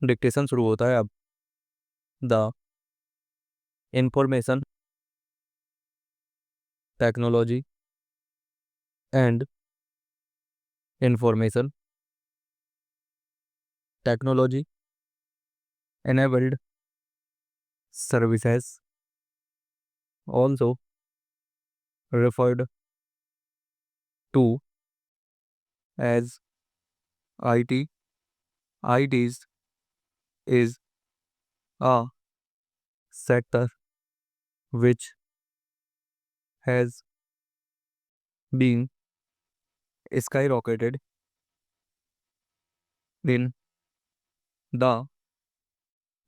Dictation शुरू होता है अब। The information technology and information technology enabled services, also referred to as IT. ITs is a sector which has been skyrocketed in the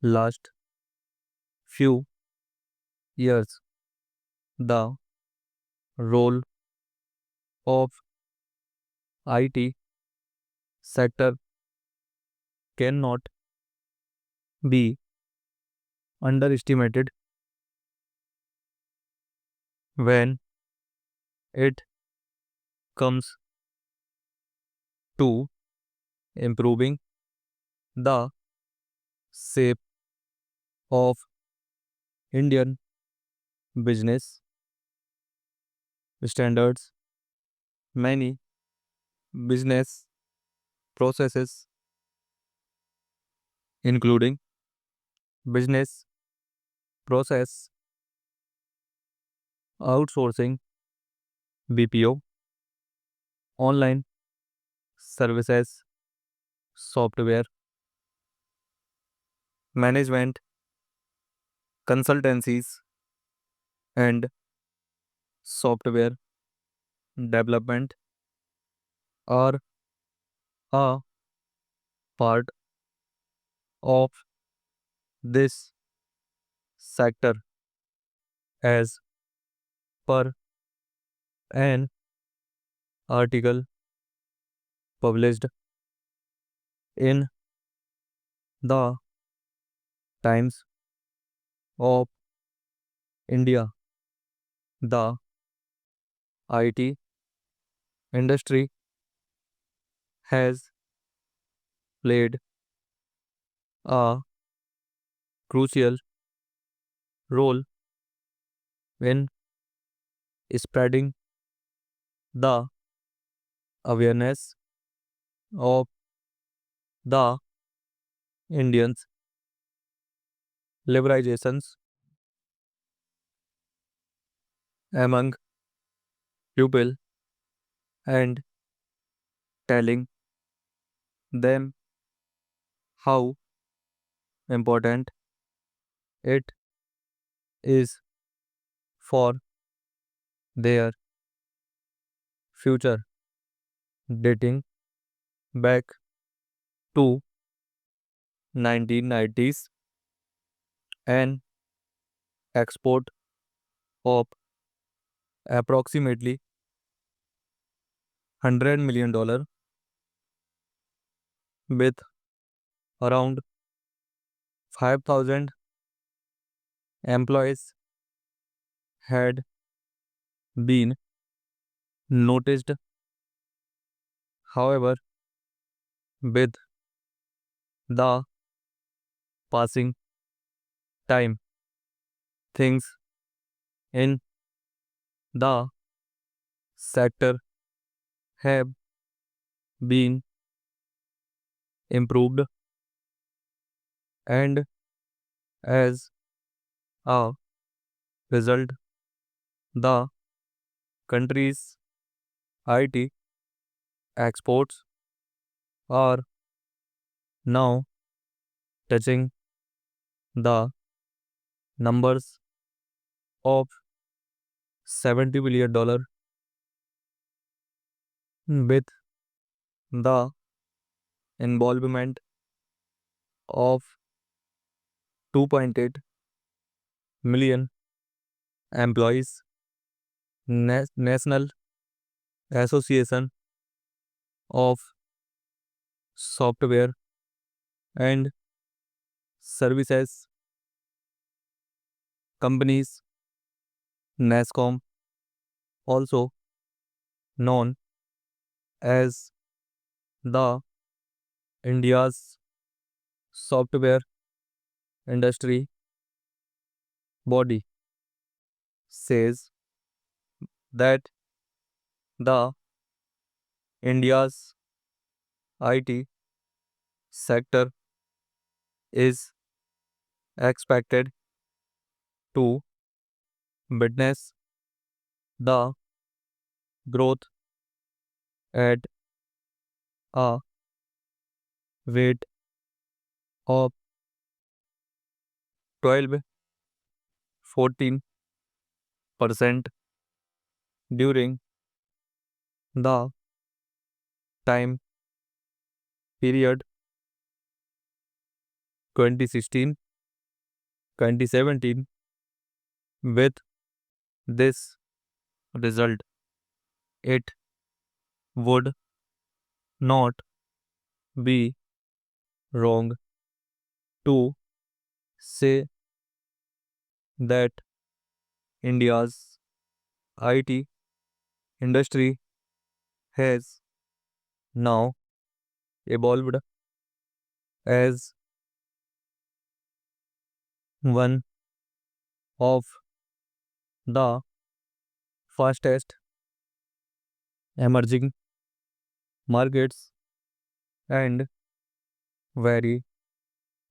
last few years. The role of IT sector cannot be underestimated when it comes to improving the shape of Indian business standards. Many business processes, including business process outsourcing, BPO, online services, software management, consultancies, and software development are a part of this sector as per an article published in the Times of India. The IT industry has played a crucial role in spreading the awareness of the Indians' liberations among people and telling them how important it is for their future. Dating back to 1990s, an export of approximately $100 million with around 5,000 employees had been noticed. However, with the passing time, things in the sector have been improved, and as a result, the country's IT exports are now touching the numbers of $70 billion with the involvement of 2.8 million employees. National Association of Software and Services Companies, NASSCOM, also known as the India's software industry body says that the India's IT sector is expected to witness the growth at a rate of 12-14% during the time period 2016-2017. With this result, it would not be wrong to say that India's IT industry has now evolved as one of the fastest emerging markets, and very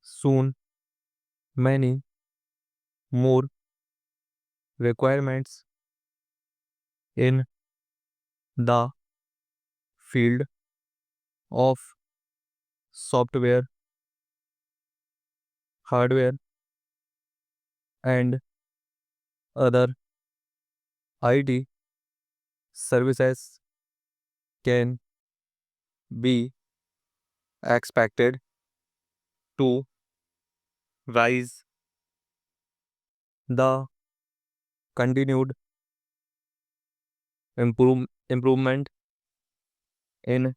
soon many more requirements in the field of software, hardware, and other IT services can be expected to rise. The continued improvement in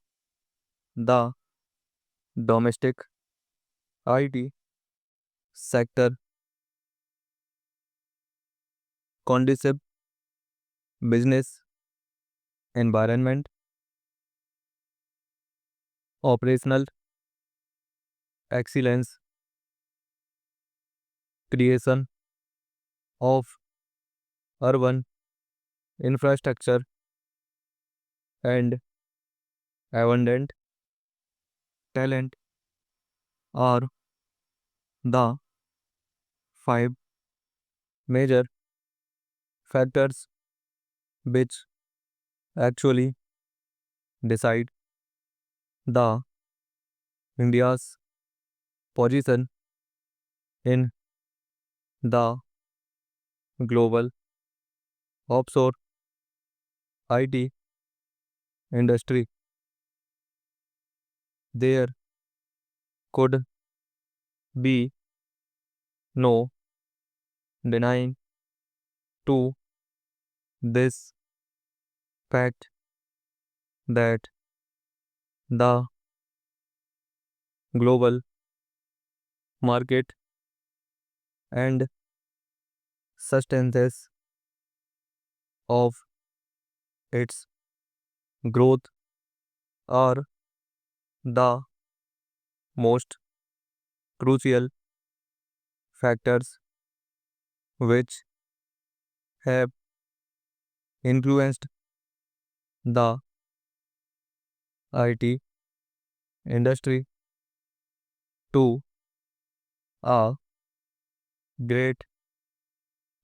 the domestic IT sector, conducive business environment, operational excellence, creation of urban infrastructure, and abundant talent are the five major factors which actually decide the India's position in the global offshore IT industry. There could be no denying to this fact that the global market and sustenance of its growth are the most crucial factors which have influenced the IT industry to a great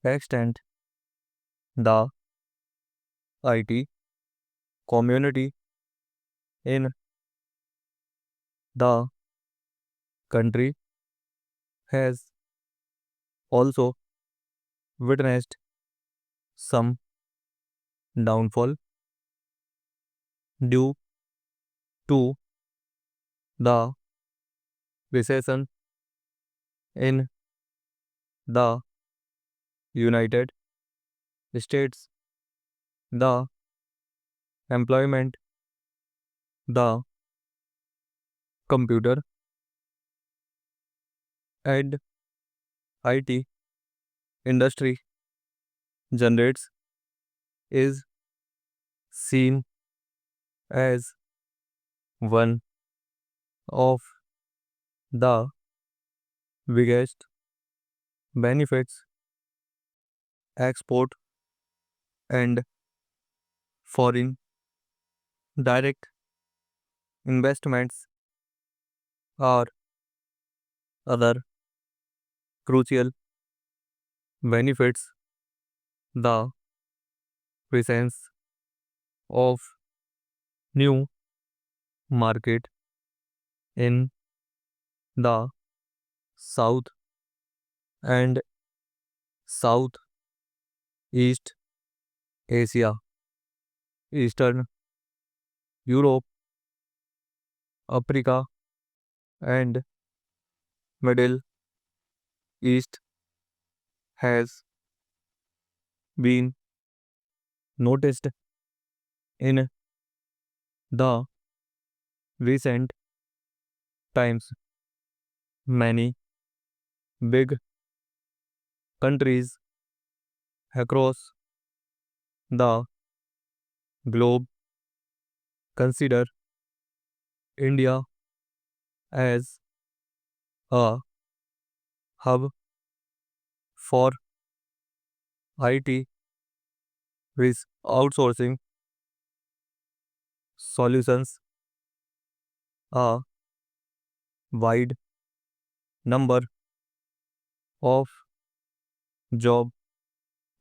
extent. The IT community in the country has also witnessed some downfall due to the recession in the United States. The employment, the computer, and IT industry generates is seen as one of the biggest benefits export and foreign direct investments are other crucial benefits. The presence of new market in the South and Southeast Asia, Eastern Europe, Africa, and Middle East has been noticed in the recent times. Many big countries across the globe consider India as a hub for IT with outsourcing solutions. A wide number of job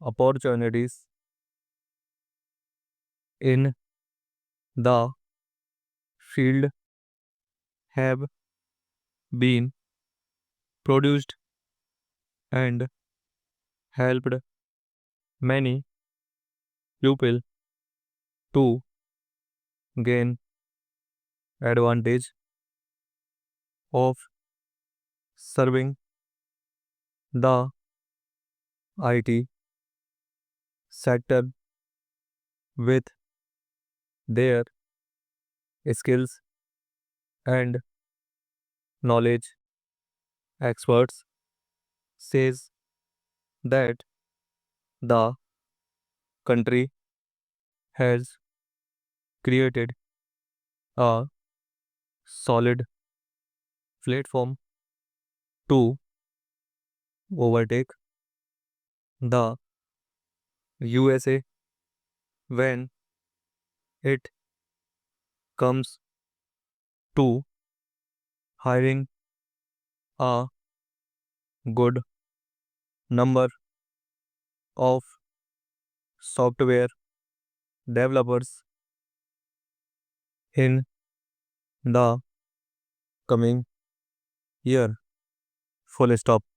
opportunities in the field have been produced and helped many people to gain advantage of serving the IT sector with their skills and knowledge. Experts says that the country has created a solid platform to overtake the USA when it comes to hiring a good number of software developers in the coming year. Full stop.